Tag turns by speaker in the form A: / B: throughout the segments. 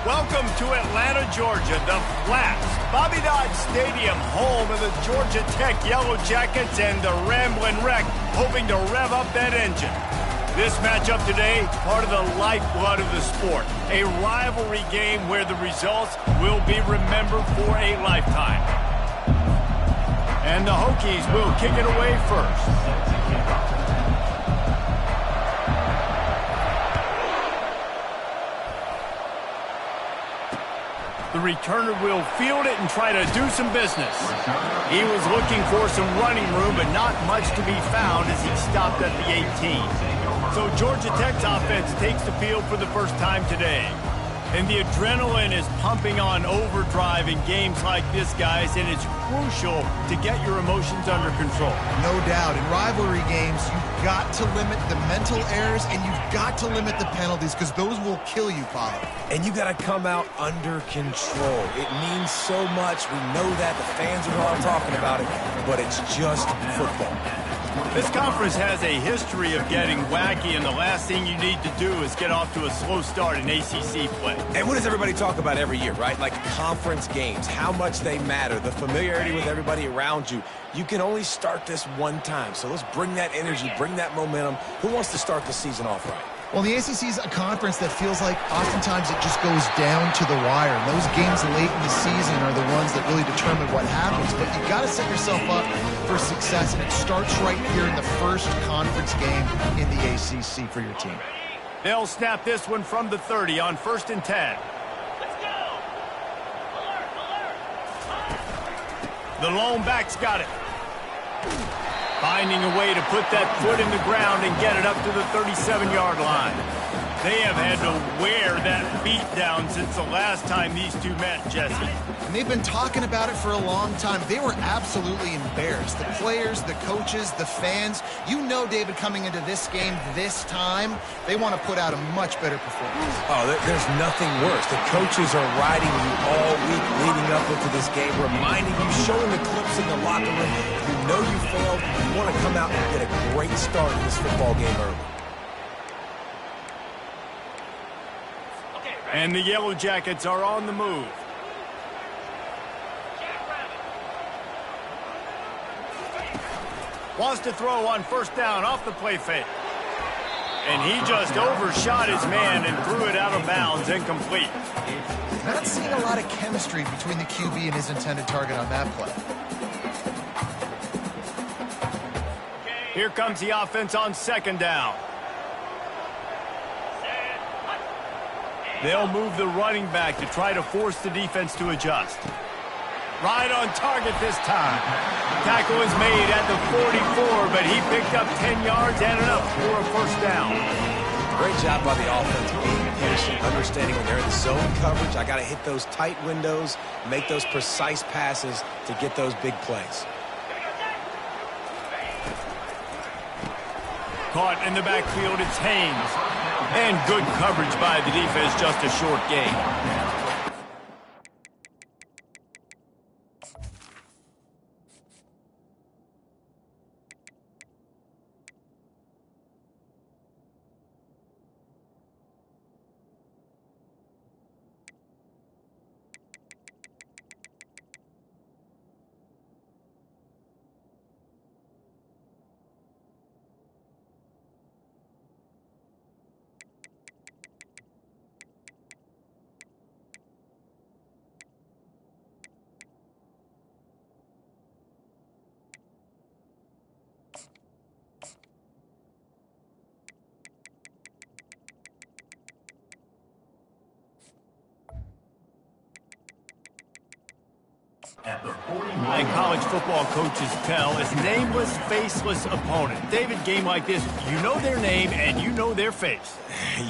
A: Welcome to Atlanta, Georgia, the Flats. Bobby Dodd Stadium, home of the Georgia Tech Yellow Jackets and the Ramblin' Wreck, hoping to rev up that engine. This matchup today, part of the lifeblood of the sport. A rivalry game where the results will be remembered for a lifetime. And the Hokies will kick it away first. The returner will field it and try to do some business. He was looking for some running room, but not much to be found as he stopped at the 18. So Georgia Tech's offense takes the field for the first time today. And the adrenaline is pumping on overdrive in games like this, guys, and it's crucial to get your emotions under control.
B: No doubt. In rivalry games, you've got to limit the mental errors and you've got to limit the penalties because those will kill you, Paulo.
C: And you got to come out under control. It means so much. We know that. The fans are all talking about it, but it's just football.
A: This conference has a history of getting wacky, and the last thing you need to do is get off to a slow start in ACC play.
C: And what does everybody talk about every year, right? Like conference games, how much they matter, the familiarity with everybody around you. You can only start this one time, so let's bring that energy, bring that momentum. Who wants to start the season off right?
B: Well, the ACC is a conference that feels like oftentimes it just goes down to the wire. And those games late in the season are the ones that really determine what happens. But you've got to set yourself up for success, and it starts right here in the first conference game in the ACC for your team.
A: They'll snap this one from the 30 on 1st and 10.
D: Let's go! Alert!
A: The lone back's got it. Finding a way to put that foot in the ground and get it up to the 37-yard line. They have had to wear that beat down since the last time these two met, Jesse.
B: And they've been talking about it for a long time. They were absolutely embarrassed. The players, the coaches, the fans. You know, David, coming into this game this time, they want to put out a much better performance.
C: Oh, there's nothing worse. The coaches are riding you all week leading up into this game, reminding you, showing the clips in the locker room. You know you failed. You want to come out and get a great start in this football game early.
A: And the Yellow Jackets are on the move. Wants to throw on 1st down off the play fake. And he just overshot his man and threw it out of bounds, incomplete.
B: Not seeing a lot of chemistry between the QB and his intended target on that play.
A: Here comes the offense on 2nd down. They'll move the running back to try to force the defense to adjust. Right on target this time. Tackle is made at the 44, but he picked up 10 yards and enough for a 1st down.
C: Great job by the offense, being patient, understanding when they're in zone coverage. I got to hit those tight windows, make those precise passes to get those big plays.
A: Caught in the backfield, it's Haynes. And good coverage by the defense, just a short gain. And college football coaches tell his nameless, faceless opponent. David, game like this, you know their name and you know their face.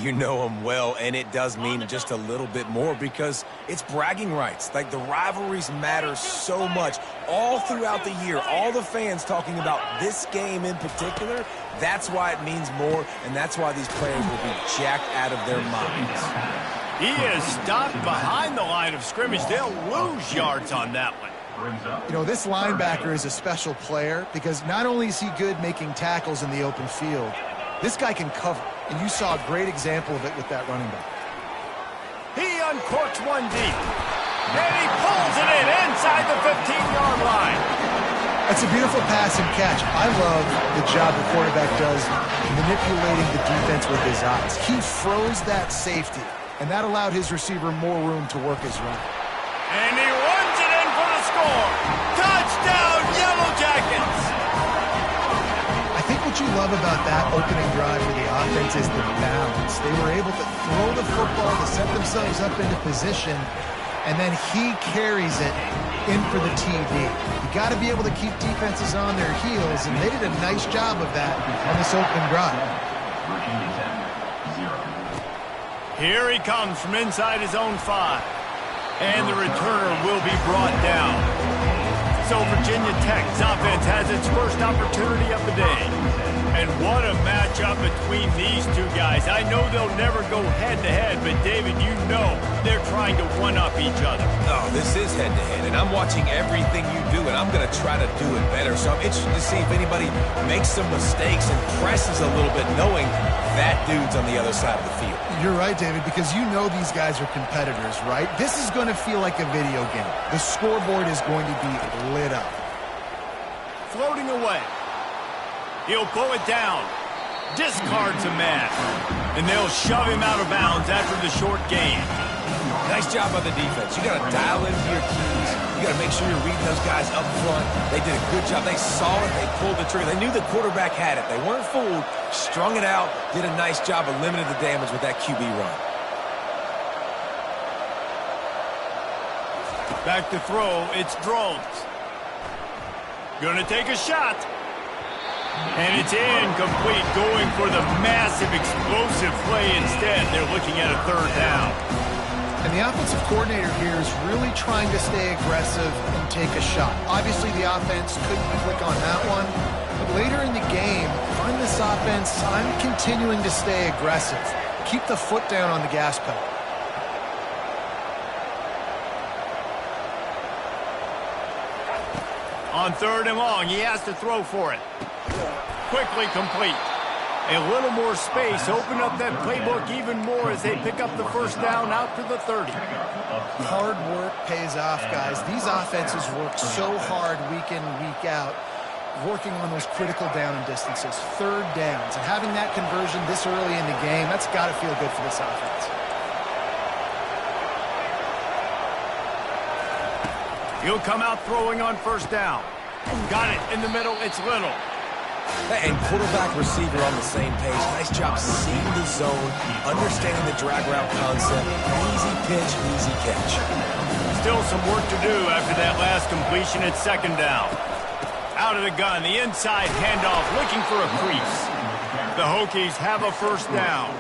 C: You know them well, and it does mean just a little bit more because it's bragging rights. Like, the rivalries matter so much all throughout the year. All the fans talking about this game in particular, that's why it means more, and that's why these players will be jacked out of their minds.
A: He is stopped behind the line of scrimmage. They'll lose yards on that one.
B: You know, this linebacker is a special player because not only is he good making tackles in the open field, this guy can cover. And you saw a great example of it with that running back.
A: He uncorks one deep. And he pulls it in inside the 15-yard line.
B: It's a beautiful pass and catch. I love the job the quarterback does manipulating the defense with his eyes. He froze that safety, and that allowed his receiver more room to work his run.
A: And he runs it in for the score. Touchdown, Yellow Jackets!
B: I think what you love about that opening drive for the offense is the balance. They were able to throw the football to set themselves up into position, and then he carries it in for the TD. You got to be able to keep defenses on their heels, and they did a nice job of that on this opening drive.
A: Here he comes from inside his own 5. And the returner will be brought down. So Virginia Tech's offense has its first opportunity of the day. And what a matchup between these two guys. I know they'll never go head-to-head, but David, you know they're trying to one-up each other.
C: Oh, this is head-to-head, and I'm watching everything you do, and I'm going to try to do it better. So I'm interested to see if anybody makes some mistakes and presses a little bit, knowing that dude's on the other side of the field.
B: You're right, David, because you know these guys are competitors, right? This is going to feel like a video game. The scoreboard is going to be lit up.
A: Floating away. He'll pull it down. Discards a man. And they'll shove him out of bounds after the short gain.
C: Nice job by the defense. You got to dial into your keys. You got to make sure you're reading those guys up front. They did a good job. They saw it. They pulled the trigger. They knew the quarterback had it. They weren't fooled. Strung it out. Did a nice job of limiting the damage with that QB run.
A: Back to throw. It's Drones. Gonna take a shot. And it's incomplete, going for the massive explosive play instead. They're looking at a 3rd down.
B: And the offensive coordinator here is really trying to stay aggressive and take a shot. Obviously, the offense couldn't click on that one. But later in the game, on this offense, I'm continuing to stay aggressive. Keep the foot down on the gas pedal.
A: On 3rd and long, he has to throw for it. Quickly complete. A little more space. Open up that playbook even more as they pick up the 1st down out to the 30.
B: Hard work pays off, guys. These offenses work so hard week in, week out, working on those critical down and distances, 3rd downs. And having that conversion this early in the game, that's got to feel good for this offense.
A: He'll come out throwing on 1st down. Got it in the middle. It's Little.
C: And quarterback receiver on the same page. Nice job seeing the zone, understanding the drag route concept. Easy pitch, easy catch.
A: Still some work to do after that last completion at 2nd down. Out of the gun, the inside handoff, looking for a crease. The Hokies have a 1st down.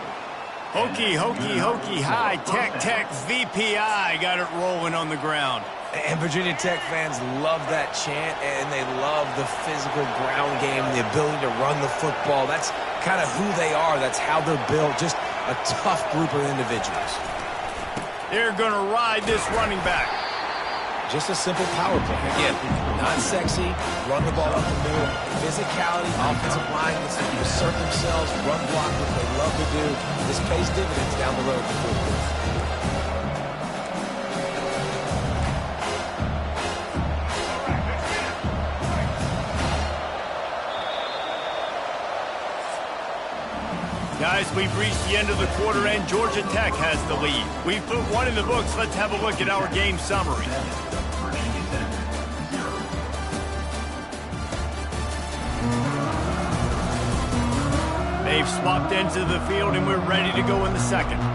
A: Hokie, Hokie, Hokie, high, Tech, Tech, VPI got it rolling on the ground.
C: And Virginia Tech fans love that chant, and they love the physical ground game, the ability to run the football. That's kind of who they are. That's how they're built. Just a tough group of individuals.
A: They're going to ride this running back.
C: Just a simple power play. Again, not sexy, run the ball up the middle. Physicality, offensive line, assert themselves, run block, what they love to do. This pays dividends down the road for football.
A: Guys, we've reached the end of the quarter, and Georgia Tech has the lead. We've put one in the books. Let's have a look at our game summary. They've swapped into the field, and we're ready to go in the 2nd.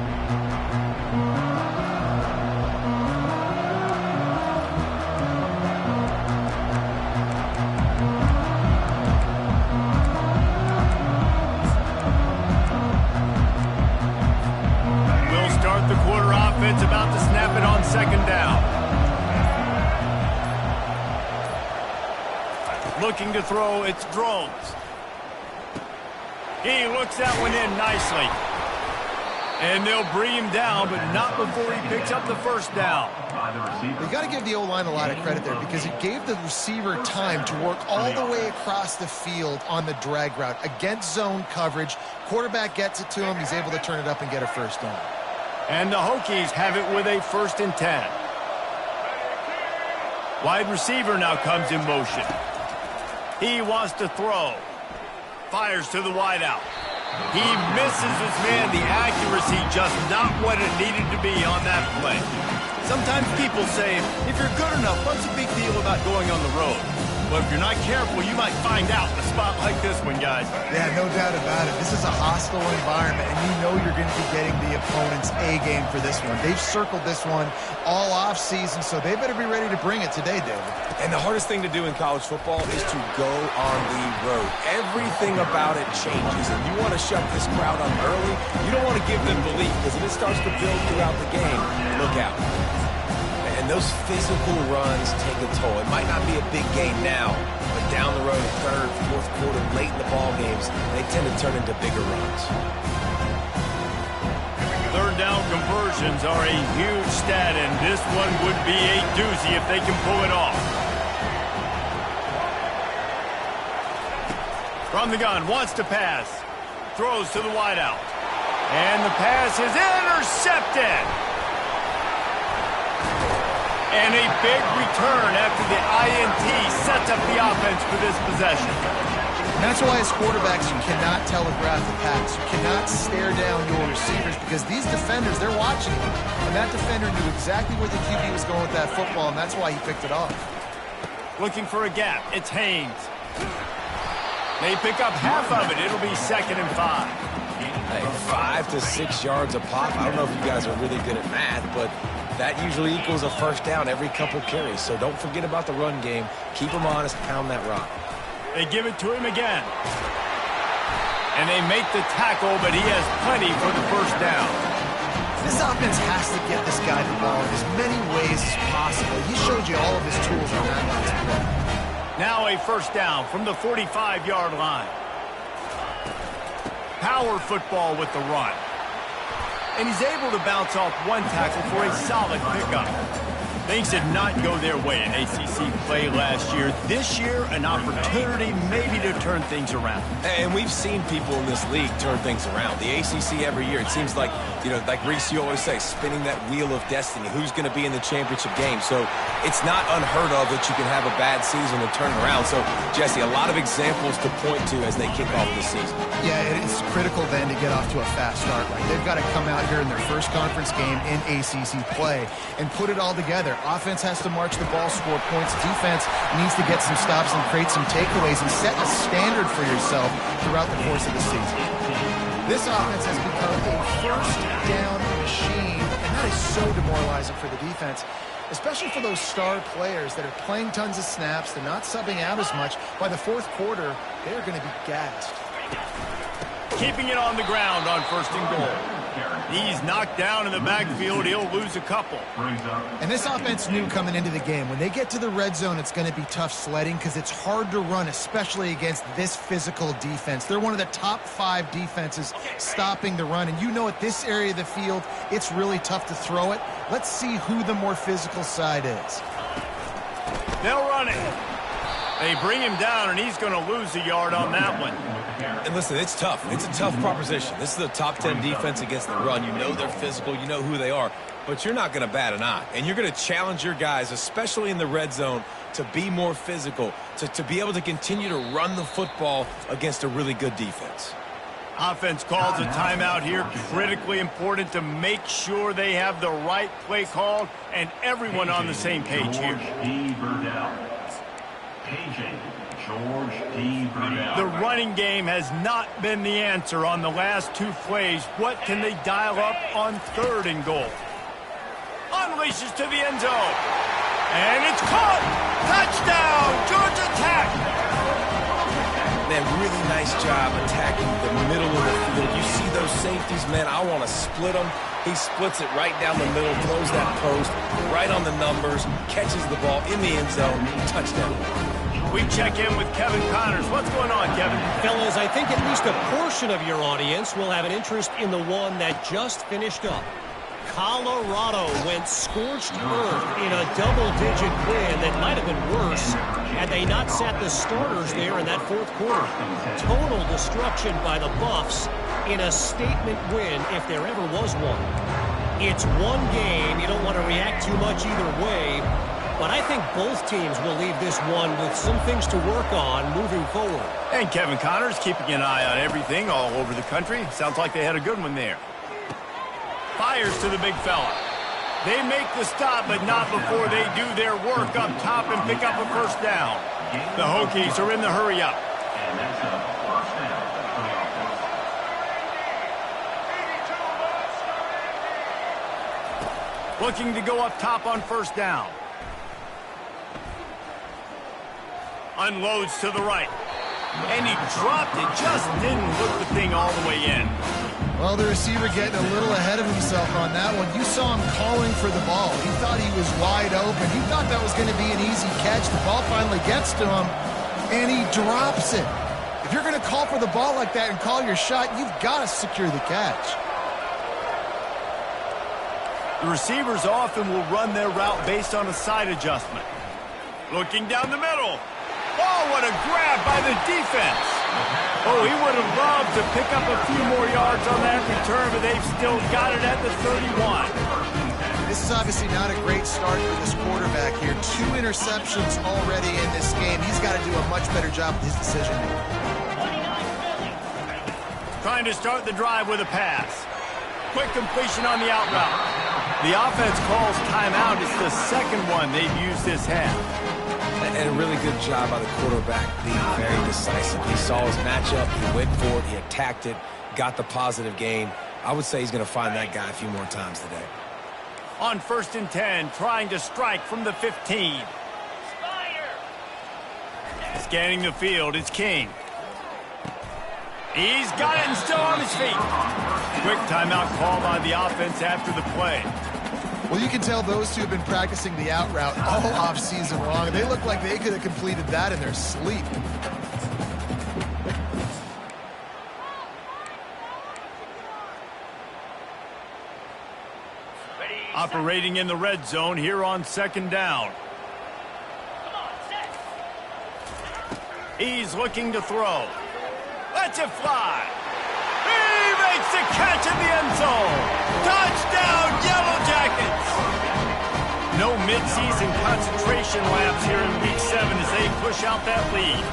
A: The quarter offense about to snap it on 2nd down. Looking to throw, it's Drones. He looks that one in nicely. And they'll bring him down, but not before he picks up the 1st down.
B: You got to give the O-line a lot of credit there because it gave the receiver time to work all the way across the field on the drag route against zone coverage. Quarterback gets it to him. He's able to turn it up and get a 1st down.
A: And the Hokies have it with a 1st and 10. Wide receiver now comes in motion. He wants to throw. Fires to the wideout. He misses his man. The accuracy just not what it needed to be on that play. Sometimes people say, if you're good enough, what's the big deal about going on the road? But if you're not careful, you might find out in a spot like this one, guys.
B: Yeah, no doubt about it. This is a hostile environment, and you know you're going to be getting the opponent's A-game for this one. They've circled this one all off-season, so they better be ready to bring it today, David.
C: And the hardest thing to do in college football is to go on the road. Everything about it changes, and you want to shut this crowd up early. You don't want to give them belief, because if it starts to build throughout the game, look out. And those physical runs take a toll. It might not be a big game now, but down the road, 3rd, 4th quarter, late in the ball games, they tend to turn into bigger runs.
A: 3rd down conversions are a huge stat, and this one would be a doozy if they can pull it off. From the gun, wants to pass. Throws to the wideout. And the pass is intercepted. And a big return after the INT sets up the offense for this possession.
B: And that's why as quarterbacks you cannot telegraph the pass. You cannot stare down your receivers because these defenders, they're watching you. And that defender knew exactly where the QB was going with that football, and that's why he picked it off.
A: Looking for a gap. It's Haynes. They pick up half of it. It'll be 2nd and 5.
C: Hey, 5 to 6 yards a pop. I don't know if you guys are really good at math, but that usually equals a 1st down every couple carries. So don't forget about the run game. Keep them honest. Pound that rock.
A: They give it to him again. And they make the tackle, but he has plenty for the 1st down.
B: This offense has to get this guy the ball in as many ways as possible. He showed you all of his tools on that last play.
A: Now a 1st down from the 45-yard line. Power football with the run. And he's able to bounce off one tackle for a solid pickup. Things did not go their way in ACC play last year. This year, an opportunity maybe to turn things around.
C: And we've seen people in this league turn things around. The ACC every year, it seems like, like Reese, you always say, spinning that wheel of destiny. Who's going to be in the championship game? So it's not unheard of that you can have a bad season and turn around. So, Jesse, a lot of examples to point to as they kick off this season.
B: Yeah, it's critical then to get off to a fast start, right? They've got to come out here in their first conference game in ACC play and put it all together. Offense has to march the ball, score points. Defense needs to get some stops and create some takeaways and set a standard for yourself throughout the course of the season. This offense has become a 1st down machine, and that is so demoralizing for the defense, especially for those star players that are playing tons of snaps. They're not subbing out as much. By the 4th quarter, they're going to be gassed.
A: Keeping it on the ground on 1st and goal. He's knocked down in the backfield. He'll lose a couple.
B: And this offense knew coming into the game, when they get to the red zone, it's going to be tough sledding because it's hard to run, especially against this physical defense. They're one of the top 5 defenses stopping the run. And you know at this area of the field, it's really tough to throw it. Let's see who the more physical side is.
A: They'll run it. They bring him down, and he's going to lose a yard on that one.
C: And listen, it's tough. It's a tough proposition. This is a top 10 defense against the run. You know they're physical. You know who they are. But you're not going to bat an eye. And you're going to challenge your guys, especially in the red zone, to be more physical, to be able to continue to run the football against a really good defense.
A: Offense calls a timeout here. Critically important to make sure they have the right play called and everyone on the same page here. The running game has not been the answer on the last 2 plays. What can they dial up on 3rd and goal? Unleashes to the end zone. And it's caught. Touchdown, Georgia Tech.
C: Man, really nice job attacking the middle of the field. You see those safeties, man, I want to split them. He splits it right down the middle, throws that post, right on the numbers, catches the ball in the end zone, touchdown.
A: We check in with Kevin Connors. What's going on, Kevin?
E: Fellas, I think at least a portion of your audience will have an interest in the one that just finished up. Colorado went scorched earth in a double-digit win that might have been worse had they not sat the starters there in that 4th quarter. Total destruction by the Buffs in a statement win if there ever was one. It's one game. You don't want to react too much either way. But I think both teams will leave this one with some things to work on moving forward.
A: And Kevin Connors keeping an eye on everything all over the country. Sounds like they had a good one there. Fires to the big fella. They make the stop, but not before they do their work up top and pick up a first down. The Hokies are in the hurry-up. Looking to go up top on first down. Unloads to the right. And he dropped it. Just didn't hook the thing all the way in.
B: Well, the receiver getting a little ahead of himself on that one. You saw him calling for the ball. He thought he was wide open. He thought that was going to be an easy catch. The ball finally gets to him, and he drops it. If you're going to call for the ball like that and call your shot, you've got to secure the catch.
A: The receivers often will run their route based on a side adjustment. Looking down the middle. Oh, what a grab by the defense. Oh, he would have loved to pick up a few more yards on that return, but they've still got it at the 31.
B: This is obviously not a great start for this quarterback here. 2 interceptions already in this game. He's got to do a much better job with his decision-making.
A: Trying to start the drive with a pass. Quick completion on the out route. The offense calls timeout. It's the second one they've used this half.
C: And a really good job by the quarterback being very decisive. He saw his matchup, he went for it, he attacked it, got the positive gain. I would say he's going to find that guy a few more times today.
A: On 1st and 10, trying to strike from the 15. Scanning the field, it's King. He's got it and still on his feet. Quick timeout call by the offense after the play.
B: Well, you can tell those two have been practicing the out route all offseason long. They look like they could have completed that in their sleep.
A: Operating in the red zone here on 2nd down. He's looking to throw. Lets it fly. He makes the catch in the end zone. Touchdown, Yellow Jackets. No midseason concentration laps here in Week 7 as they push out that lead.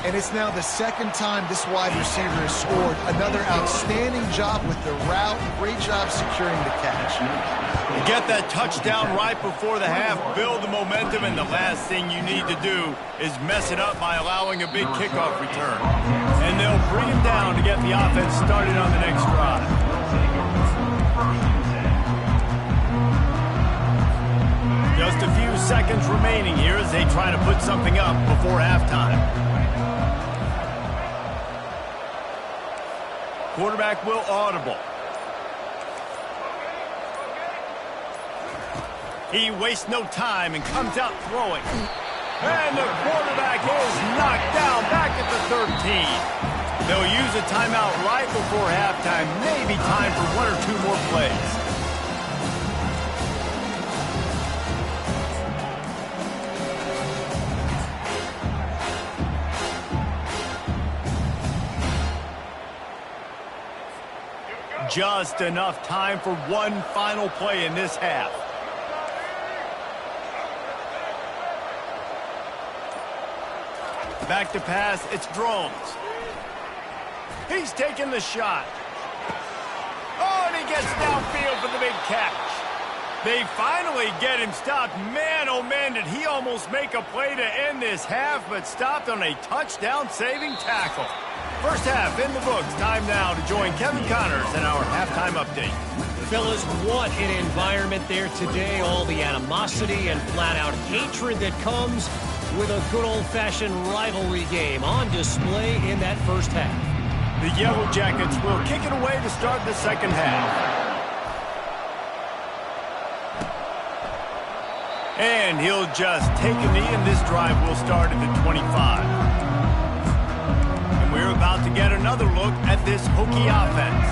B: And it's now the 2nd time this wide receiver has scored. Another outstanding job with the route. Great job securing the catch.
A: You get that touchdown right before the half, build the momentum, and the last thing you need to do is mess it up by allowing a big kickoff return. And they'll bring him down to get the offense started on the next drive. Just a few seconds remaining here as they try to put something up before halftime. Quarterback will audible. He wastes no time and comes out throwing. And the quarterback is knocked down back at the 13. They'll use a timeout right before halftime. Maybe time for 1 or 2 more plays. Just enough time for one final play in this half. Back to pass, it's Drones. He's taking the shot. Oh, and he gets downfield for the big catch. They finally get him stopped. Man, oh man, did he almost make a play to end this half, but stopped on a touchdown-saving tackle. First half in the books. Time now to join Kevin Connors in our halftime update.
E: Fellas, what an environment there today. All the animosity and flat-out hatred that comes with a good old-fashioned rivalry game on display in that first half.
A: The Yellow Jackets will kick it away to start the second half. And he'll just take a knee, and this drive will start at the 25. And we're about to get another look at this Hokie offense.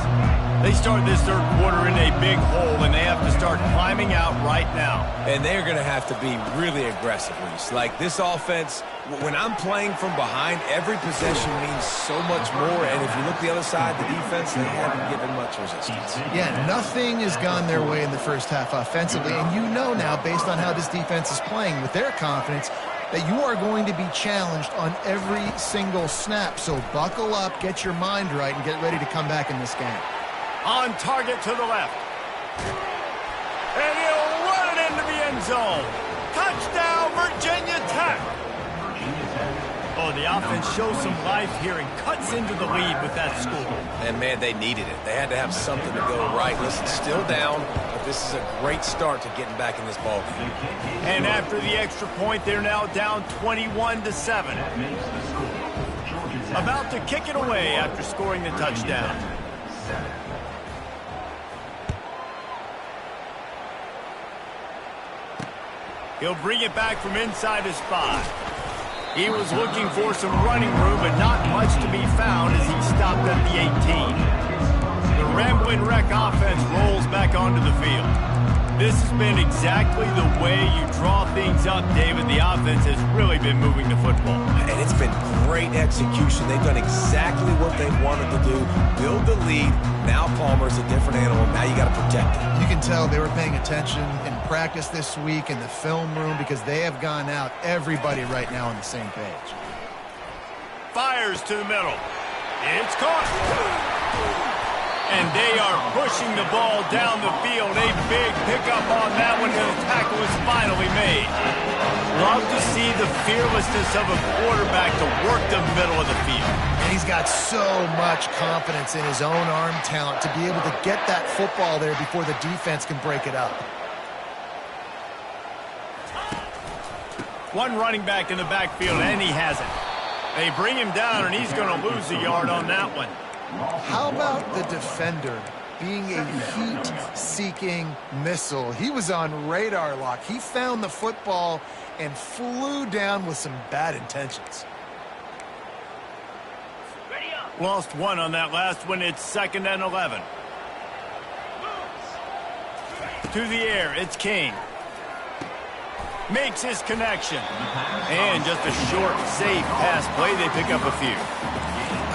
A: They start this third quarter in a big hole, and they have to start climbing out right now.
C: And they're going to have to be really aggressive, Reese. Like, this offense When I'm playing from behind, every possession means so much more. And if you look the other side, the defense, they haven't given much resistance.
B: Yeah, nothing has gone their way in the first half offensively. And you know now, based on how this defense is playing with their confidence, that you are going to be challenged on every single snap. So buckle up, get your mind right, and get ready to come back in this game.
A: On target to the left. And he'll run it into the end zone. Touchdown, Virginia Tech. Oh, the offense shows some life here and cuts into the lead with that score.
C: And, man, they needed it. They had to have something to go right. Listen, still down, but this is a great start to getting back in this ballgame.
A: And after the extra point, they're now down 21-7. About to kick it away after scoring the touchdown. He'll bring it back from inside his 5. He was looking for some running room, but not much to be found as he stopped at the 18. The Ramblin' Wreck offense rolls back onto the field. This has been exactly the way you draw things up, David. The offense has really been moving the football.
C: And it's been great execution. They've done exactly what they wanted to do. Build the lead. Now Palmer's a different animal. Now you got to protect it.
B: You can tell they were paying attention in practice this week in the film room because they have gone out, everybody right now on the same page.
A: Fires to the middle. It's caught. And they are pushing the ball down the field. A big pickup on that one, and the tackle is finally made. Love to see the fearlessness of a quarterback to work the middle of the field.
B: And he's got so much confidence in his own arm talent to be able to get that football there before the defense can break it up.
A: One running back in the backfield, and he has it. They bring him down, and he's going to lose a yard on that one.
B: How about the defender being a heat-seeking missile? He was on radar lock. He found the football and flew down with some bad intentions.
A: Lost one on that last one. It's 2nd and 11. To the air, it's King. Makes his connection. And just a short, safe pass play. They pick up a few.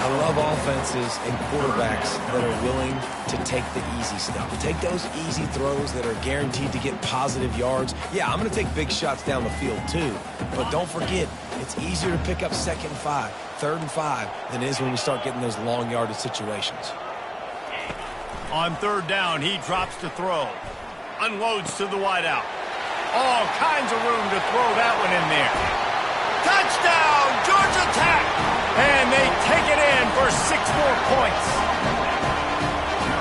C: I love offenses and quarterbacks that are willing to take the easy stuff. Take those easy throws that are guaranteed to get positive yards. Yeah, I'm going to take big shots down the field too. But don't forget, it's easier to pick up 2nd and 5, 3rd and 5 than it is when we start getting those long yardage situations.
A: On 3rd down, he drops to throw. Unloads to the wideout. All kinds of room to throw that one in there. Touchdown, Georgia Tech! And they take it in for 6 more points.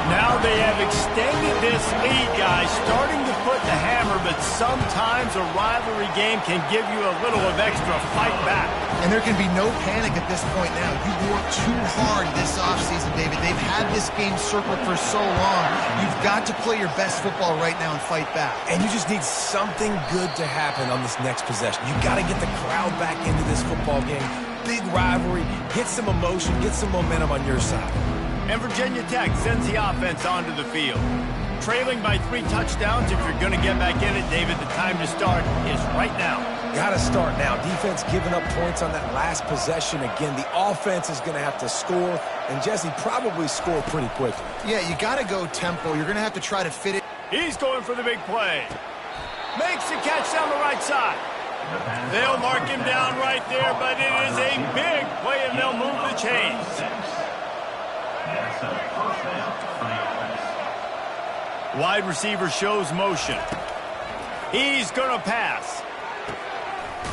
A: Now they have extended this lead, guys, starting to put the hammer, but sometimes a rivalry game can give you a little of extra fight back.
B: And there can be no panic at this point now. You worked too hard this offseason, David. They've had this game circled for so long. You've got to play your best football right now and fight back.
C: And you just need something good to happen on this next possession. You got to get the crowd back into this football game. Big rivalry, get some emotion, get some momentum on your side.
A: And Virginia Tech sends the offense onto the field. Trailing by 3 touchdowns, if you're going to get back in it, David, the time to start is right now.
C: Got to start now. Defense giving up points on that last possession. Again, the offense is going to have to score, and Jesse probably score pretty quickly.
B: Yeah, you got to go tempo. You're going to have to try to fit it.
A: He's going for the big play. Makes the catch down the right side. They'll mark him down right there, but it is a big play, and they'll move the chains. Wide receiver shows motion. He's going to pass.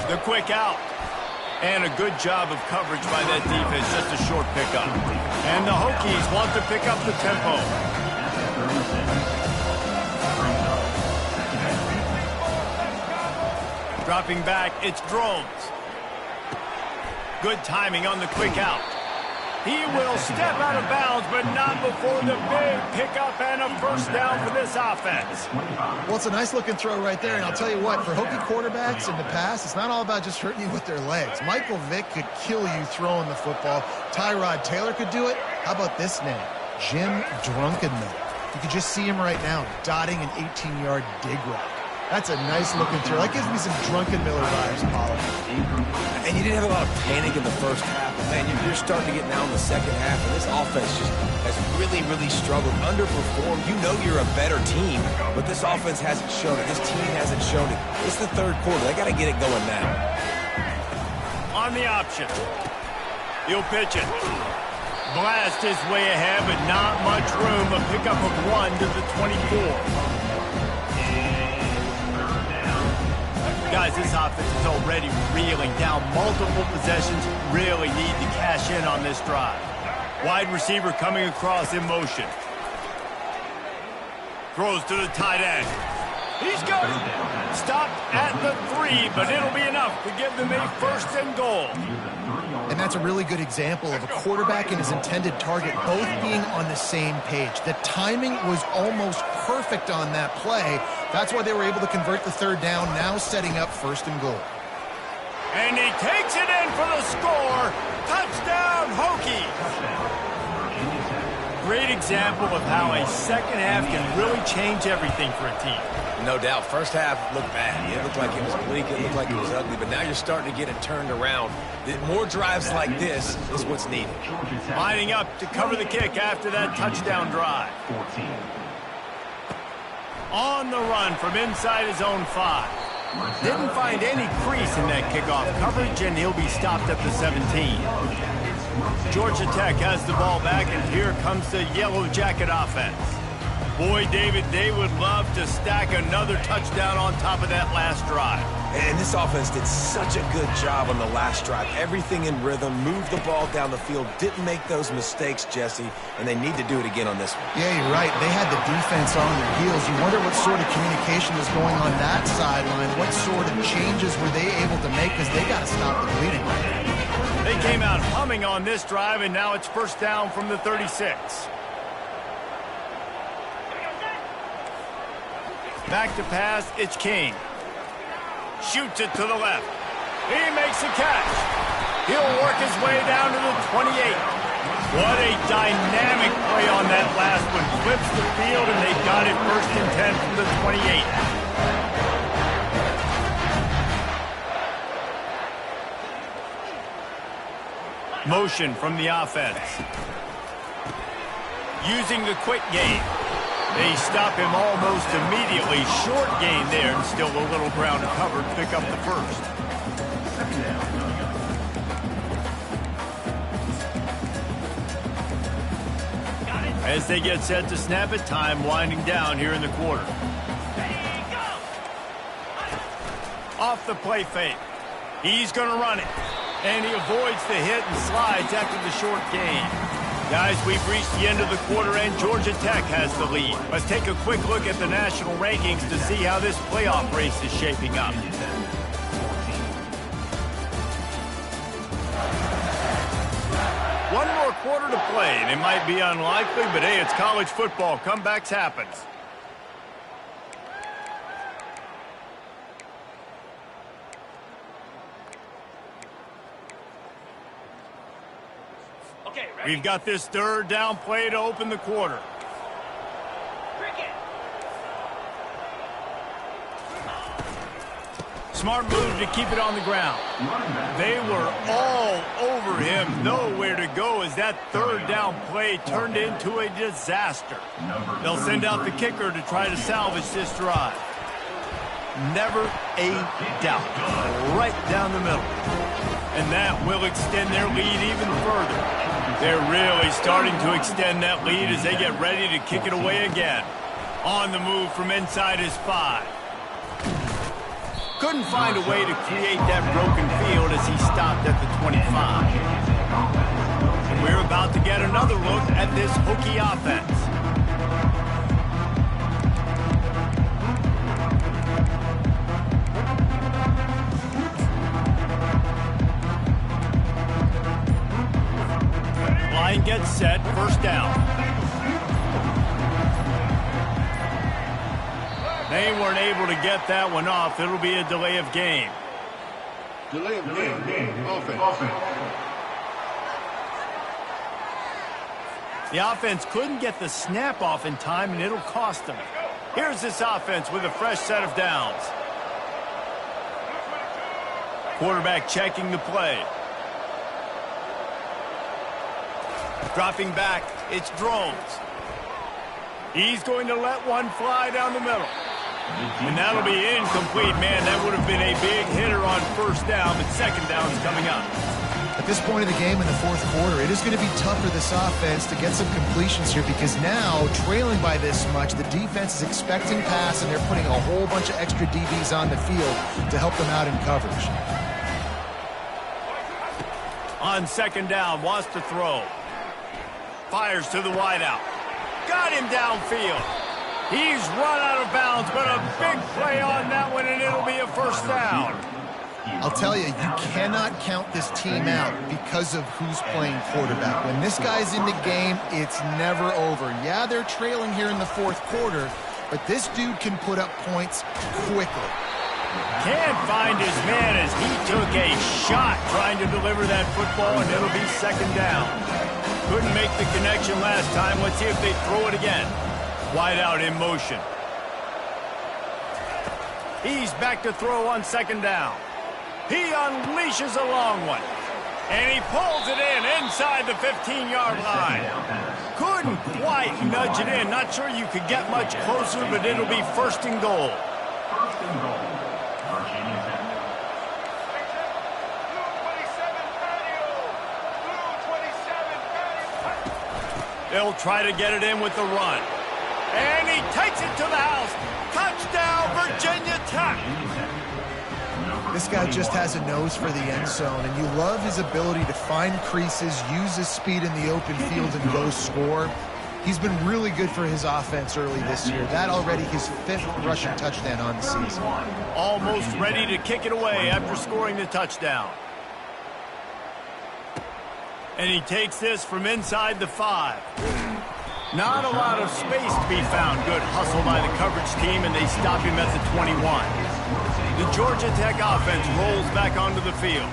A: The quick out. And a good job of coverage by that defense, just a short pickup. And the Hokies want to pick up the tempo. Dropping back, it's Drones. Good timing on the quick out. He will step out of bounds, but not before the big pickup and a first down for this offense.
B: Well, it's a nice-looking throw right there, and I'll tell you what, for Hokie quarterbacks in the past, it's not all about just hurting you with their legs. Michael Vick could kill you throwing the football. Tyrod Taylor could do it. How about this name? Jim Drunkennut. You can just see him right now, dotting an 18-yard dig route. That's a nice looking throw. That gives me some Drunken Miller vibes, Paulo.
C: And you didn't have a lot of panic in the first half. Man, you're starting to get now in the second half, and this offense just has really, really struggled, underperformed. You know you're a better team, but this offense hasn't shown it. This team hasn't shown it. It's the third quarter. They got to get it going now.
A: On the option. He'll pitch it. Blast his way ahead, but not much room. A pickup of 1 to the 24. Guys, this offense is already reeling down. Multiple possessions, really need to cash in on this drive. Wide receiver coming across in motion. Throws to the tight end. He's got it. Stopped at the 3, but it'll be enough to give them a first and goal.
B: And that's a really good example of a quarterback and his intended target both being on the same page. The timing was almost perfect on that play. That's why they were able to convert the third down, now setting up first and goal.
A: And he takes it in for the score. Touchdown, Hokies. Great example of how a second half can really change everything for a team.
C: No doubt. First half looked bad. It looked like it was bleak. It looked like it was ugly. But now you're starting to get it turned around. More drives like this is what's needed.
A: Lining up to cover the kick after that touchdown drive. On the run from inside his own 5. Didn't find any crease in that kickoff coverage, and he'll be stopped at the 17. Georgia Tech has the ball back, and here comes the Yellow Jacket offense. Boy, David, they would love to stack another touchdown on top of that last drive.
C: And this offense did such a good job on the last drive. Everything in rhythm, moved the ball down the field, didn't make those mistakes, Jesse, and they need to do it again on this one.
B: Yeah, you're right. They had the defense on their heels. You wonder what sort of communication was going on that sideline. What sort of changes were they able to make, because they got to stop the bleeding.
A: They came out humming on this drive, and now it's first down from the 36. Back to pass, it's King. Shoots it to the left. He makes a catch. He'll work his way down to the 28. What a dynamic play on that last one. Flips the field, and they got it first and 10 from the 28. Motion from the offense. Using the quick game. They stop him almost immediately. Short gain there, and still a little ground to cover to pick up the first. As they get set to snap it, time winding down here in the quarter. Off the play fake. He's going to run it. And he avoids the hit and slides after the short gain. Guys, we've reached the end of the quarter, and Georgia Tech has the lead. Let's take a quick look at the national rankings to see how this playoff race is shaping up. One more quarter to play, and it might be unlikely, but hey, it's college football. Comebacks happens. We've got this third down play to open the quarter. Smart move to keep it on the ground. They were all over him. Nowhere to go as that third down play turned into a disaster. They'll send out the kicker to try to salvage this drive. Never a doubt. Right down the middle. And that will extend their lead even further. They're really starting to extend that lead as they get ready to kick it away again. On the move from inside his 5. Couldn't find a way to create that broken field as he stopped at the 25. And we're about to get another look at this Hokie offense. Line gets set, first down. They weren't able to get that one off. It'll be a delay of game.
F: Delay of game. Offense.
A: The offense couldn't get the snap off in time, and it'll cost them. Here's this offense with a fresh set of downs. Quarterback checking the play. Dropping back, it's Drones. He's going to let one fly down the middle. And that'll be incomplete. Man, that would have been a big hitter on first down, but second down's coming up.
B: At this point of the game in the fourth quarter, it is going to be tough for this offense to get some completions here because now, trailing by this much, the defense is expecting pass, and they're putting a whole bunch of extra DBs on the field to help them out in coverage.
A: On second down, wants to throw. Fires to the wideout. Got him downfield. He's run out of bounds, but a big play on that one, and it'll be a first down.
B: I'll tell you, you cannot count this team out because of who's playing quarterback. When this guy's in the game, it's never over. Yeah, they're trailing here in the fourth quarter, but this dude can put up points quickly.
A: Can't find his man as he took a shot trying to deliver that football, and it'll be second down. Couldn't make the connection last time. Let's see if they throw it again. Wide out in motion. He's back to throw on second down. He unleashes a long one. And he pulls it in inside the 15-yard line. Couldn't quite nudge it in. Not sure you could get much closer, but it'll be first and goal.
D: First and goal. Virginia Tech.
A: They'll try to get it in with the run. And he takes it to the house. Touchdown, Virginia Tech.
B: This guy just has a nose for the end zone, and you love his ability to find creases, use his speed in the open field, and go score. He's been really good for his offense early this year. That already his 5th rushing touchdown on the season.
A: Almost ready to kick it away after scoring the touchdown. And he takes this from inside the 5. Not a lot of space to be found. Good hustle by the coverage team, and they stop him at the 21. The Georgia Tech offense rolls back onto the field.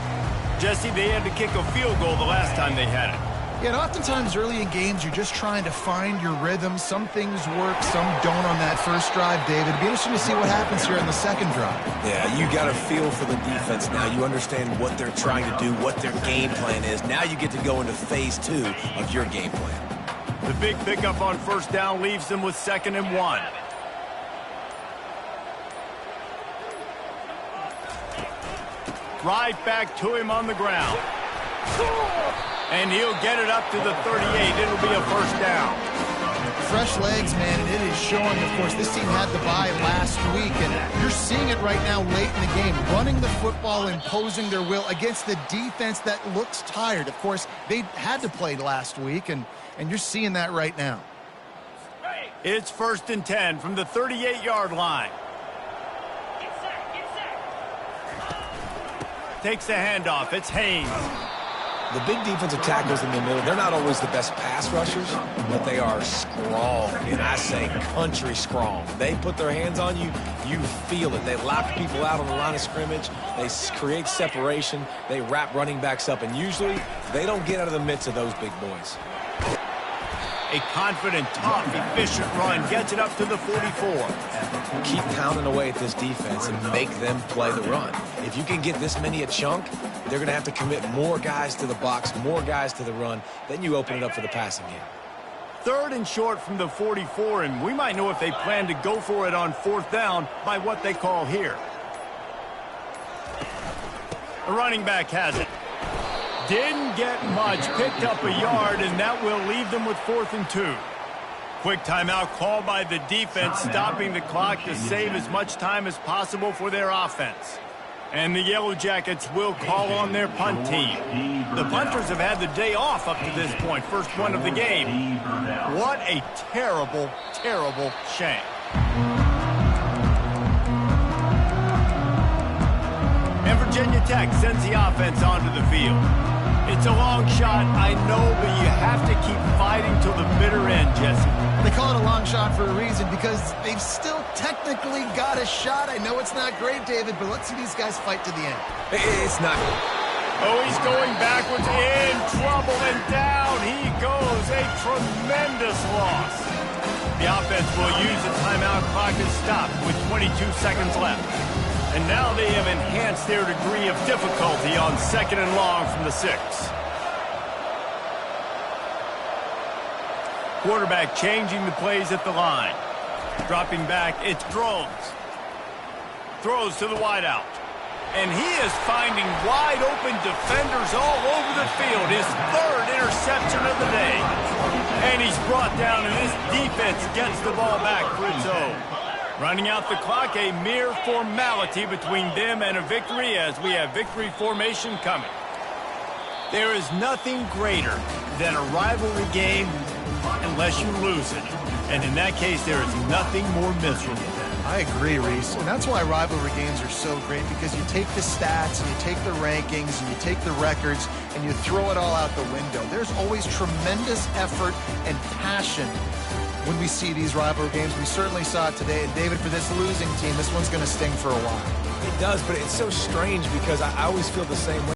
A: Jesse, they had to kick a field goal the last time they had it.
B: Yeah, and oftentimes early in games, you're just trying to find your rhythm. Some things work, some don't on that first drive, David. It'd be interesting to see what happens here on the second drive.
C: Yeah, you got a feel for the defense now. You understand what they're trying to do, what their game plan is. Now you get to go into phase 2 of your game plan.
A: The big pickup on first down leaves them with 2nd and 1. Right back to him on the ground. And he'll get it up to the 38. It'll be a first down.
B: Fresh legs, man, and it is showing. Of course, this team had the bye last week, and you're seeing it right now late in the game. Running the football, imposing their will against the defense that looks tired. Of course, they had to play last week, and you're seeing that right now.
A: It's 1st and 10 from the 38-yard line. Takes the handoff. It's Haynes.
C: The big defensive tackles in the middle, they're not always the best pass rushers, but they are strong, and I say country strong. They put their hands on you, you feel it. They lock people out on the line of scrimmage. They create separation. They wrap running backs up, and usually they don't get out of the midst of those big boys.
A: A confident, tough, efficient run gets it up to the 44.
C: Keep pounding away at this defense and make them play the run. If you can get this many a chunk, they're going to have to commit more guys to the box, more guys to the run. Then you open it up for the passing game.
A: 3rd and short from the 44, and we might know if they plan to go for it on 4th down by what they call here. The running back has it. Didn't get much, picked up a yard, and that will leave them with 4th and 2. Quick timeout called by the defense, stopping the clock to save as much time as possible for their offense. And the Yellow Jackets will call on their punt team. The punters have had the day off up to this point, first one of the game. What a terrible, terrible shame. And Virginia Tech sends the offense onto the field. It's a long shot, I know, but you have to keep fighting till the bitter end, Jesse.
B: They call it a long shot for a reason because they've still technically got a shot. I know it's not great, David, but let's see these guys fight to the end.
C: It's not.
A: Oh, he's going backwards, in trouble, and down he goes. A tremendous loss. The offense will use the timeout clock to stop with 22 seconds left. And now they have enhanced their degree of difficulty on 2nd and long from the 6. Quarterback changing the plays at the line. Dropping back, it's Drones. Throws to the wideout. And he is finding wide-open defenders all over the field. His 3rd interception of the day. And he's brought down, and this defense gets the ball back for its own. Running out the clock, a mere formality between them and a victory as we have victory formation coming. There is nothing greater than a rivalry game unless you lose it. And in that case, there is nothing more miserable.
B: I agree, Reese. And that's why rivalry games are so great, because you take the stats and you take the rankings and you take the records and you throw it all out the window. There's always tremendous effort and passion when we see these rivalry games. We certainly saw it today. And David, for this losing team, this one's going to sting for a while.
C: It does, but it's so strange because I always feel the same way.